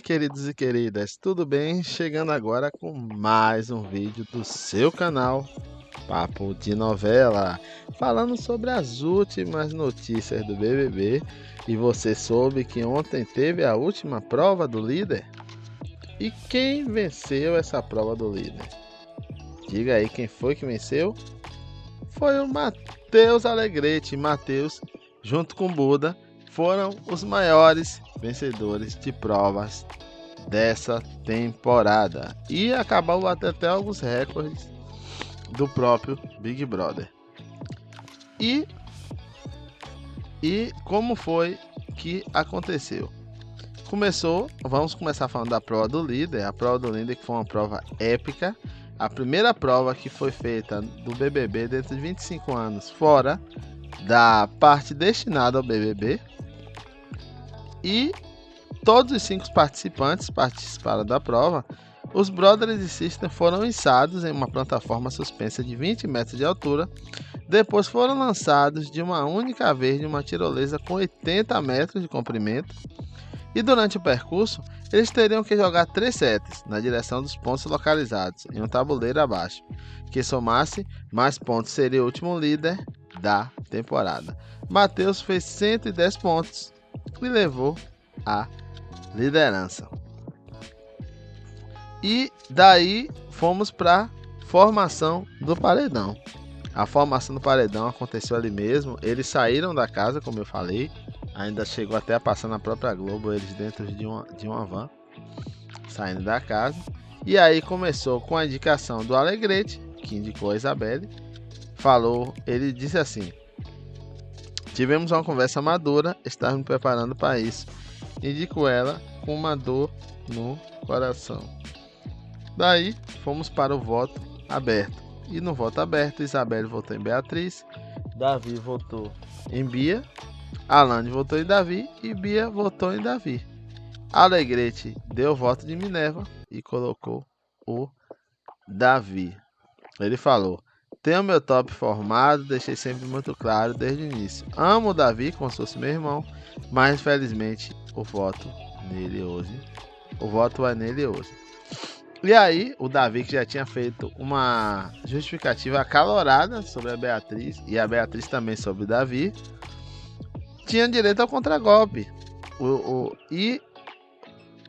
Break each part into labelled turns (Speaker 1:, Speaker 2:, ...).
Speaker 1: queridos e queridas, tudo bem? Chegando agora com mais um vídeo do seu canal Papo de Novela, falando sobre as últimas notícias do BBB. E você soube que ontem teve a última prova do líder? E quem venceu essa prova do líder? Diga aí quem foi que venceu? Foi o Matheus Alegrete. Matheus, junto com Buda, foram os maiores vencedores de provas dessa temporada e acabou batendo até alguns recordes do próprio Big Brother. E como foi que aconteceu? Vamos começar falando da prova do líder. A prova do líder que foi uma prova épica, a primeira prova que foi feita do BBB dentro de 25 anos fora da parte destinada ao BBB. E todos os 5 participantes participaram da prova. Os Brothers e Sisters foram içados em uma plataforma suspensa de 20 metros de altura. Depois foram lançados de uma única vez de uma tirolesa com 80 metros de comprimento. E durante o percurso, eles teriam que jogar 3 setas na direção dos pontos localizados em um tabuleiro abaixo. Que somasse mais pontos seria o último líder da temporada. Matheus fez 110 pontos e levou a liderança. E daí fomos para formação do paredão. A formação do paredão aconteceu ali mesmo. Eles saíram da casa, como eu falei. Ainda chegou até a passar na própria Globo, eles dentro de uma van, saindo da casa. E aí começou com a indicação do Alegrete, que indicou a Isabelle. Ele disse assim: tivemos uma conversa madura, estávamos preparando para isso. Indico ela com uma dor no coração. Daí fomos para o voto aberto. E no voto aberto, Isabelle votou em Beatriz, Davi votou em Bia, Alane votou em Davi e Bia votou em Davi. Alegrete deu o voto de Minerva e colocou o Davi. Ele falou: tenho meu top formado, deixei sempre muito claro desde o início. Amo o Davi como se fosse meu irmão, mas infelizmente o voto é nele hoje. E aí, o Davi, que já tinha feito uma justificativa acalorada sobre a Beatriz, e a Beatriz também sobre o Davi, tinha direito ao contragolpe. E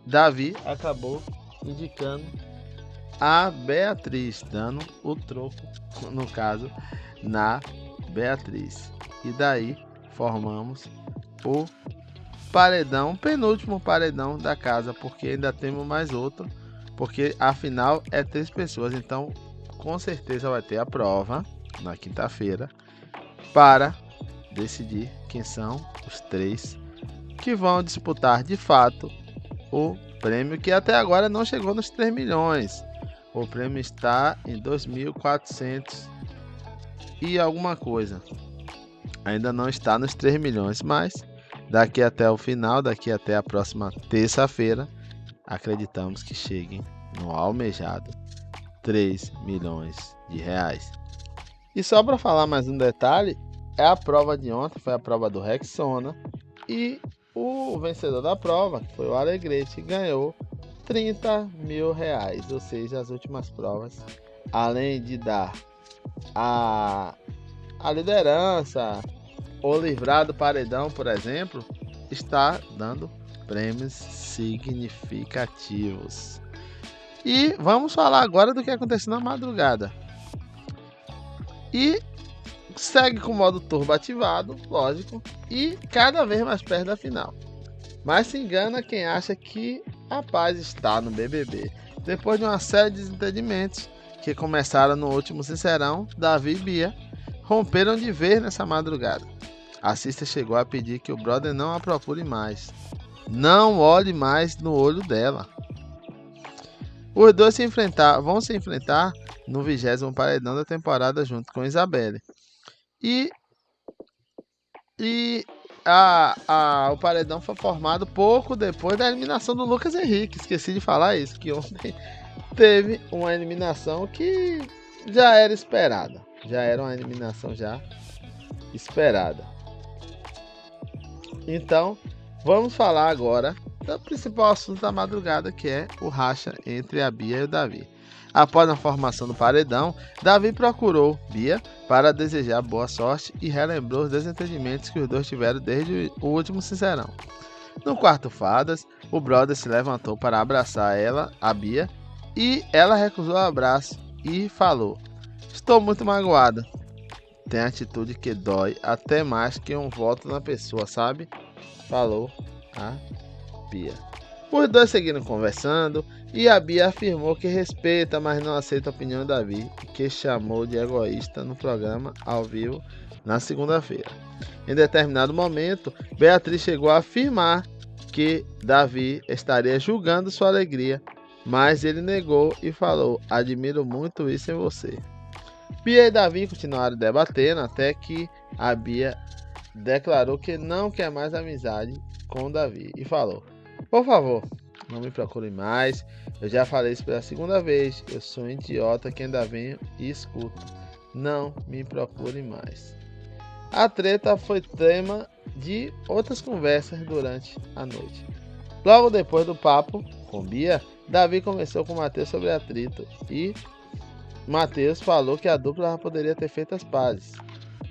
Speaker 1: Davi acabou indicando a Beatriz, dando o troco, no caso, na Beatriz. E daí formamos o paredão, penúltimo paredão da casa, porque ainda temos mais outro, porque afinal é 3 pessoas, então com certeza vai ter a prova na quinta-feira para decidir quem são os 3 que vão disputar de fato o prêmio, que até agora não chegou nos 3 milhões. O prêmio está em 2.400 e alguma coisa. Ainda não está nos 3 milhões, mas daqui até o final, daqui até a próxima terça-feira, acreditamos que cheguem no almejado 3 milhões de reais. E só para falar mais um detalhe, a prova de ontem foi a prova do Rexona e o vencedor da prova, que foi o Alegrete, ganhou 30 mil reais. Ou seja, as últimas provas, além de dar a liderança ou livrar do paredão, por exemplo, está dando prêmios significativos. E vamos falar agora do que aconteceu na madrugada. E segue com o modo turbo ativado, lógico, e cada vez mais perto da final. Mas se engana quem acha que a paz está no BBB. Depois de uma série de desentendimentos que começaram no último Sincerão, Davi e Bia romperam de vez nessa madrugada. A Sister chegou a pedir que o brother não a procure mais. Não olhe mais no olho dela. Os dois vão se enfrentar no 20º paredão da temporada junto com Isabelle. E o paredão foi formado pouco depois da eliminação do Lucas Henrique. Esqueci de falar isso, que ontem teve uma eliminação que já era esperada. Já era uma eliminação já esperada. Então, vamos falar agora do principal assunto da madrugada, que é o racha entre a Bia e o Davi. Após a formação do paredão, Davi procurou Bia para desejar boa sorte e relembrou os desentendimentos que os dois tiveram desde o último Sincerão. No quarto Fadas, o brother se levantou para abraçar ela, a Bia, e ela recusou o abraço e falou: "Estou muito magoada." Tem atitude que dói até mais que um voto na pessoa, sabe? Falou a Bia. Os dois seguiram conversando e a Bia afirmou que respeita, mas não aceita a opinião de Davi, que chamou de egoísta no programa ao vivo na segunda-feira. Em determinado momento, Beatriz chegou a afirmar que Davi estaria julgando sua alegria, mas ele negou e falou: "Admiro muito isso em você." Bia e Davi continuaram debatendo até que a Bia declarou que não quer mais amizade com Davi e falou: "Por favor, não me procure mais. Eu já falei isso pela segunda vez. Eu sou um idiota que ainda venho e escuto. Não me procure mais." A treta foi tema de outras conversas durante a noite. Logo depois do papo com Bia, Davi conversou com Matheus sobre atrito e Matheus falou que a dupla poderia ter feito as pazes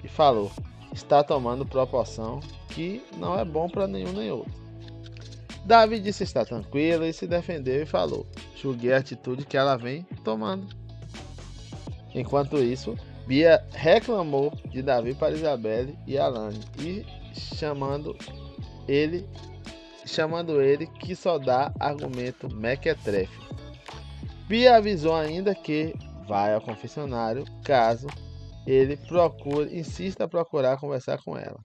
Speaker 1: e falou: "Está tomando proporção que não é bom para nenhum nem outro." Davi disse estar tranquilo e se defendeu e falou: "Julguei a atitude que ela vem tomando." Enquanto isso, Bia reclamou de Davi para Isabelle e Alane e chamando ele que só dá argumento mequetrefe. Bia avisou ainda que vai ao confessionário caso ele insista a procurar conversar com ela.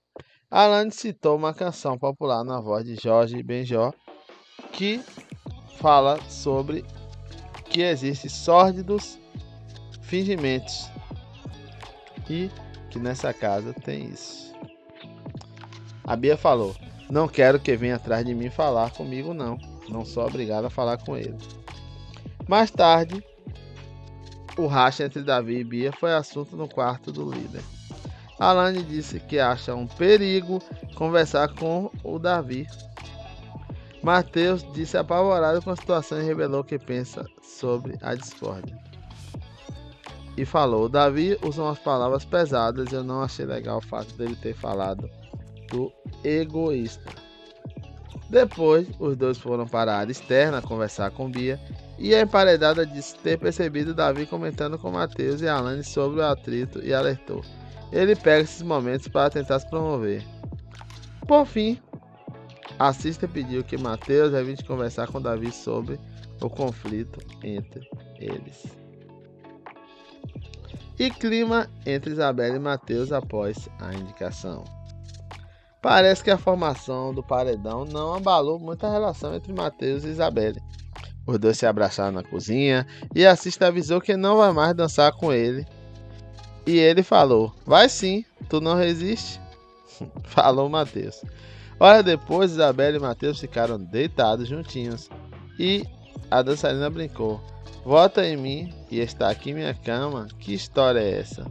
Speaker 1: Alane citou uma canção popular na voz de Jorge Benjor que fala sobre que existem sórdidos fingimentos e que nessa casa tem isso. A Bia falou: "Não quero que venha atrás de mim falar comigo não sou obrigada a falar com ele." Mais tarde, o racha entre Davi e Bia foi assunto no quarto do líder. Alane disse que acha um perigo conversar com o Davi. Matheus disse apavorado com a situação e revelou que pensa sobre a discórdia. E falou: "O Davi usa umas palavras pesadas, eu não achei legal o fato dele ter falado do egoísta." Depois, os dois foram para a área externa conversar com Bia e a emparedada disse ter percebido Davi comentando com Matheus e Alane sobre o atrito e alertou: "Ele pega esses momentos para tentar se promover." Por fim, a sister pediu que Matheus evite conversar com Davi sobre o conflito entre eles. E clima entre Isabelle e Matheus após a indicação. Parece que a formação do paredão não abalou muito a relação entre Matheus e Isabelle. Os dois se abraçaram na cozinha e a sister avisou que não vai mais dançar com ele. E ele falou: "Vai sim, tu não resiste?" Falou Matheus. Horas depois, Isabelle e Matheus ficaram deitados juntinhos e a dançarina brincou: "Vota em mim e está aqui minha cama. Que história é essa?"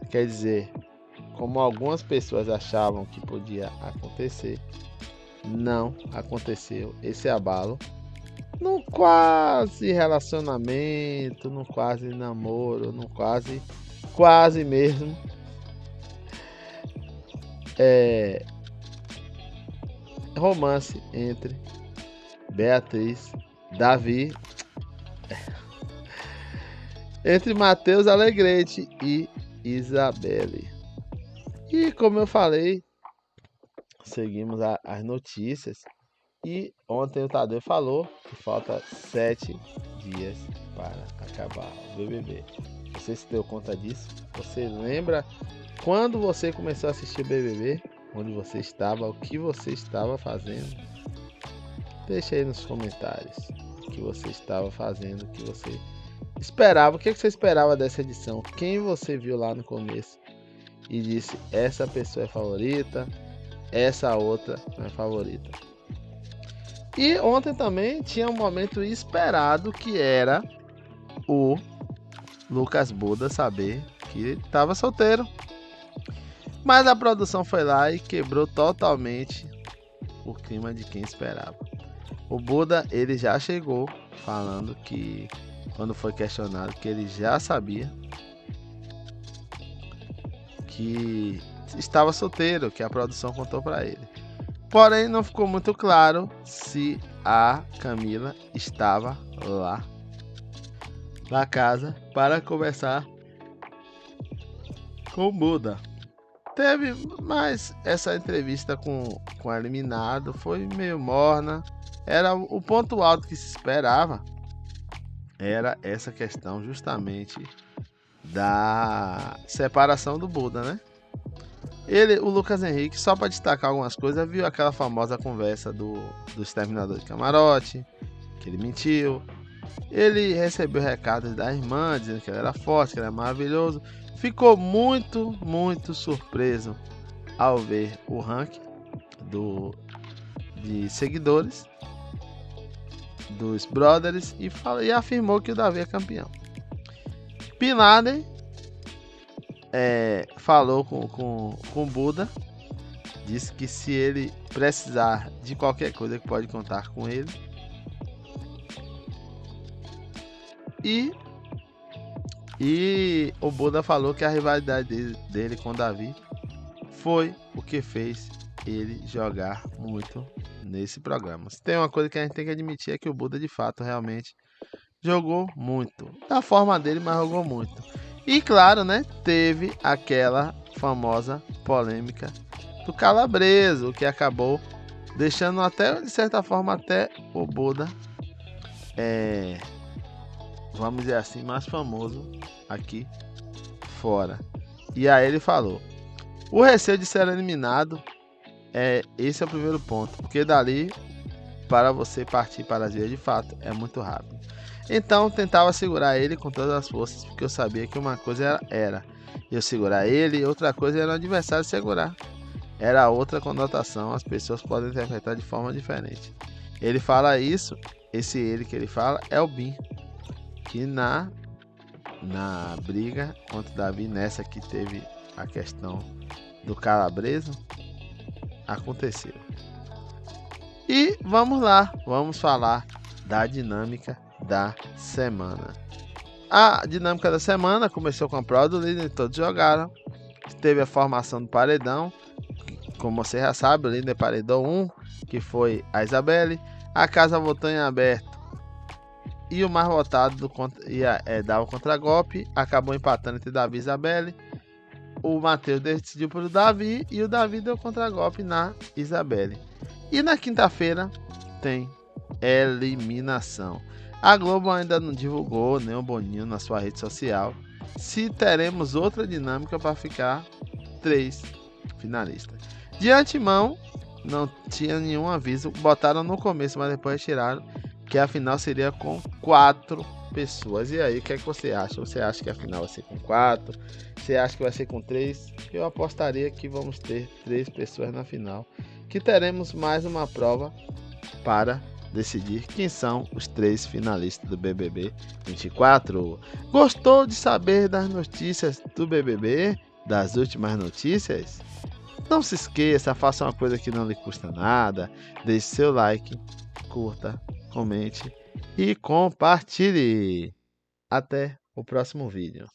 Speaker 1: Quer dizer, como algumas pessoas achavam que podia acontecer, não aconteceu esse abalo num quase relacionamento, num quase namoro, num quase mesmo romance entre Beatriz, Davi, entre Matheus Alegrete e Isabelle. E como eu falei, seguimos as notícias e ontem o Tadeu falou que falta 7 dias para acabar o BBB. Você se deu conta disso? Você lembra quando você começou a assistir o BBB? Onde você estava? O que você estava fazendo? Deixa aí nos comentários o que você estava fazendo, o que você esperava. O que você esperava dessa edição? Quem você viu lá no começo e disse: essa pessoa é favorita, essa outra não é favorita. E ontem também tinha um momento esperado, que era o Lucas Buda saber que ele estava solteiro. Mas a produção foi lá e quebrou totalmente o clima de quem esperava. O Buda, ele já chegou falando que, quando foi questionado, que ele já sabia que estava solteiro, que a produção contou para ele. Porém, não ficou muito claro se a Camila estava lá na casa para conversar com o Buda. Teve, mas essa entrevista com o eliminado foi meio morna. Era o ponto alto que se esperava. Era essa questão justamente da separação do Buda, né? O Lucas Henrique, só para destacar algumas coisas, viu aquela famosa conversa do exterminador de camarote, que ele mentiu. Ele recebeu recados da irmã dizendo que ele era forte, que ele era maravilhoso. Ficou muito surpreso ao ver o ranking de seguidores dos brothers e afirmou que o Davi é campeão. Bin Laden falou com o Buda, disse que se ele precisar de qualquer coisa, que pode contar com ele. E o Buda falou que a rivalidade dele com o Davi foi o que fez ele jogar muito nesse programa. Se tem uma coisa que a gente tem que admitir é que o Buda de fato realmente jogou muito. Da forma dele, mas jogou muito. E claro, né, teve aquela famosa polêmica do Calabreso, que acabou deixando até, de certa forma, até o Buda, vamos dizer assim, mais famoso aqui fora. E aí ele falou: o receio de ser eliminado, esse é o primeiro ponto, porque dali para você partir para as vias de fato é muito rápido. Então tentava segurar ele com todas as forças, porque eu sabia que uma coisa era eu segurar ele e outra coisa era o adversário segurar. Era outra conotação, as pessoas podem interpretar de forma diferente. Ele fala isso, esse ele que ele fala é o Bin, que na briga contra o Davi, nessa que teve a questão do Calabreso, aconteceu. E vamos lá, vamos falar da dinâmica da semana. A dinâmica da semana começou com a prova do líder, todos jogaram. Teve a formação do paredão, como você já sabe, o líder paredou 1, que foi a Isabelle. A casa votou em aberto e o mais votado ia dar o contragolpe. Acabou empatando entre Davi e Isabelle. O Matheus decidiu por o Davi e o Davi deu contragolpe na Isabelle. E na quinta-feira tem eliminação. A Globo ainda não divulgou, nem o Boninho na sua rede social, se teremos outra dinâmica para ficar 3 finalistas. De antemão, não tinha nenhum aviso, botaram no começo, mas depois retiraram, que a final seria com 4 pessoas. E aí, o que é que você acha? Você acha que a final vai ser com 4? Você acha que vai ser com 3? Eu apostaria que vamos ter 3 pessoas na final, que teremos mais uma prova para decidir quem são os 3 finalistas do BBB 24. Gostou de saber das notícias do BBB? Das últimas notícias? Não se esqueça, faça uma coisa que não lhe custa nada. Deixe seu like, curta, comente e compartilhe. Até o próximo vídeo.